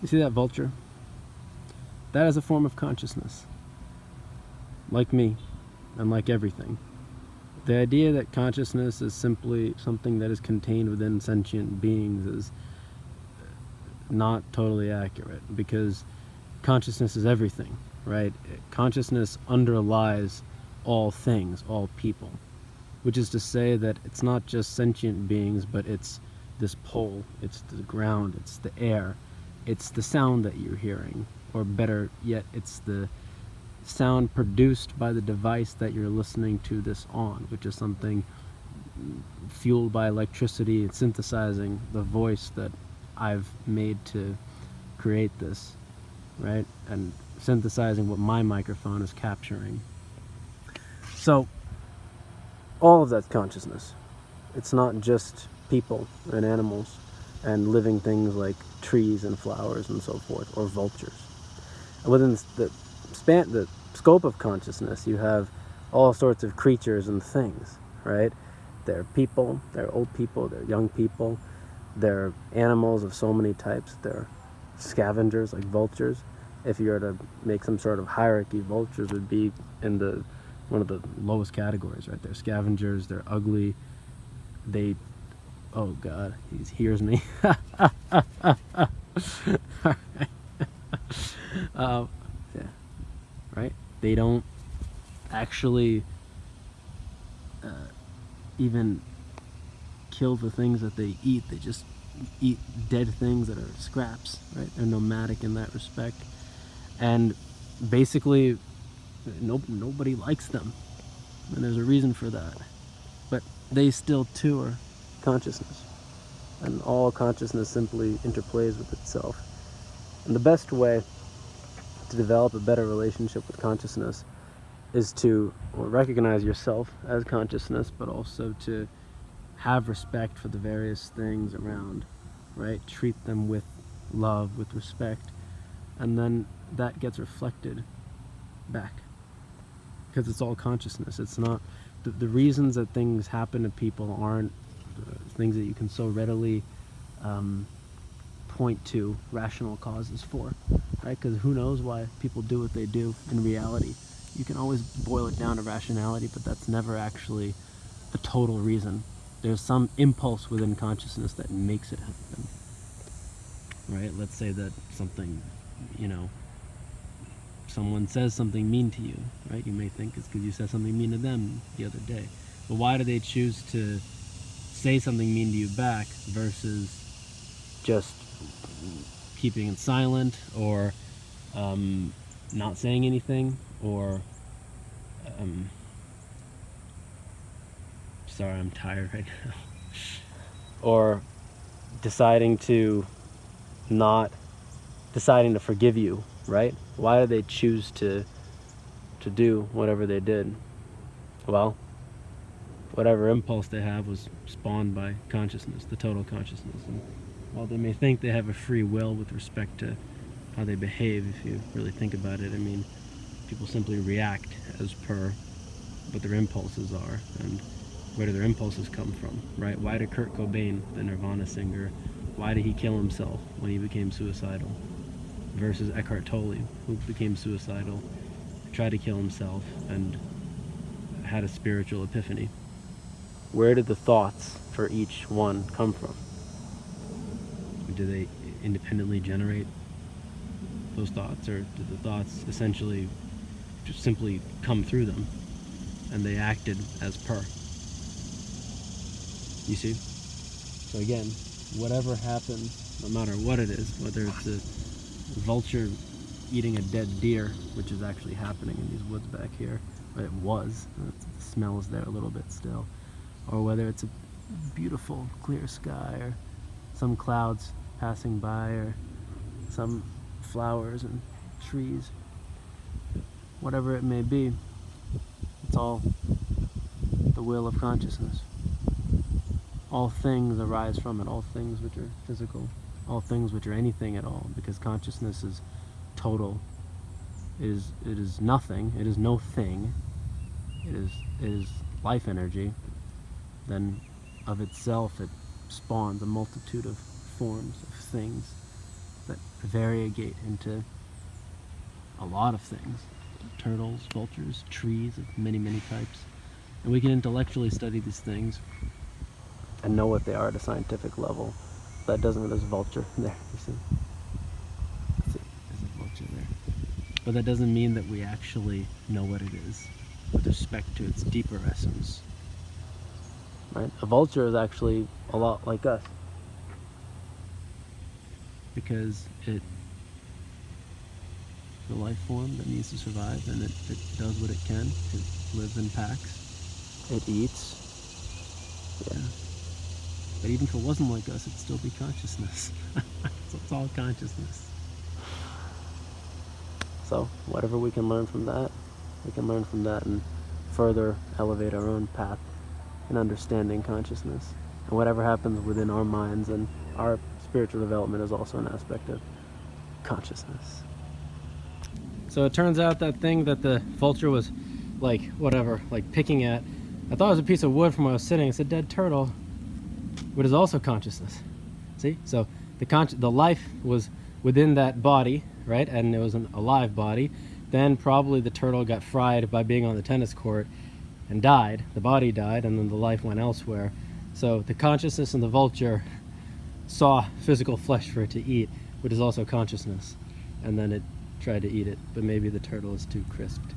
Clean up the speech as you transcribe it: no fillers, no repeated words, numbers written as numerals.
You see that vulture? That is a form of consciousness. Like me, and like everything. The idea that consciousness is simply something that is contained within sentient beings is not totally accurate, because consciousness is everything, right? Consciousness underlies all things, all people, which is to say that it's not just sentient beings, but it's this pole, it's the ground, it's the air, it's the sound that you're hearing, or better yet, it's the sound produced by the device that you're listening to this on, which is something fueled by electricity and synthesizing the voice that I've made to create this, right? And synthesizing what my microphone is capturing. So all of that's consciousness. It's not just people and animals and living things like trees and flowers and so forth, or vultures. And within the scope of consciousness, you have all sorts of creatures and things, right? They're people, they're old people, they're young people, they're animals of so many types, they're scavengers like vultures. If you were to make some sort of hierarchy, vultures would be in one of the lowest categories, right? They're scavengers, they're ugly, oh God, he hears me. Yeah, right? They don't actually even kill the things that they eat. They just eat dead things that are scraps, right? They're nomadic in that respect. And basically, nobody likes them. And there's a reason for that. But they still, too, are consciousness. And all consciousness simply interplays with itself. And the best way to develop a better relationship with consciousness is to recognize yourself as consciousness, but also to have respect for the various things around, right? Treat them with love, with respect, and then that gets reflected back, because it's all consciousness. It's not the reasons that things happen to people aren't things that you can so readily point to rational causes for, right? Because who knows why people do what they do in reality. You can always boil it down to rationality, but that's never actually the total reason. There's some impulse within consciousness that makes it happen, right? Let's say that something, someone says something mean to you, right? You may think it's because you said something mean to them the other day. But why do they choose to say something mean to you back versus just keeping it silent, or not saying anything, or sorry, I'm tired right now, or deciding to forgive you, right? Why do they choose to do whatever they did? Well, whatever impulse they have was spawned by consciousness, the total consciousness. And while they may think they have a free will with respect to how they behave, if you really think about it, I mean, people simply react as per what their impulses are, and where do their impulses come from, right? Why did Kurt Cobain, the Nirvana singer, why did he kill himself when he became suicidal? Versus Eckhart Tolle, who became suicidal, tried to kill himself, and had a spiritual epiphany. Where did the thoughts for each one come from? Do they independently generate those thoughts, or did the thoughts essentially just simply come through them and they acted as per? You see? So again, whatever happens, no matter what it is, whether it's a vulture eating a dead deer, which is actually happening in these woods back here, but it was, the smell is there a little bit still, or whether it's a beautiful clear sky, or some clouds passing by, or some flowers and trees, whatever it may be, it's all the will of consciousness. All things arise from it, all things which are physical, all things which are anything at all, because consciousness is total. It is nothing, it is no thing, it is life energy. Then of itself it spawns a multitude of forms of things, that variegate into a lot of things. Turtles, vultures, trees of many, many types. And we can intellectually study these things and know what they are at a scientific level. That doesn't mean there's a vulture there, you see. There's a vulture there. But that doesn't mean that we actually know what it is with respect to its deeper essence. Right? A vulture is actually a lot like us, because it's a life form that needs to survive, and it does what it can. It lives in packs. It eats. Yeah. But even if it wasn't like us, it'd still be consciousness. So it's all consciousness. So whatever we can learn from that, we can learn from that and further elevate our own path in understanding consciousness. And whatever happens within our minds and our spiritual development is also an aspect of consciousness. So it turns out that thing that the vulture was like picking at, I thought it was a piece of wood from where I was sitting. It's a dead turtle, but it's also consciousness. See? So the life was within that body, right? And it was an alive body. Then probably the turtle got fried by being on the tennis court and died. The body died, and then the life went elsewhere. So the consciousness in the vulture saw physical flesh for it to eat, which is also consciousness. And then it tried to eat it, but maybe the turtle is too crisped.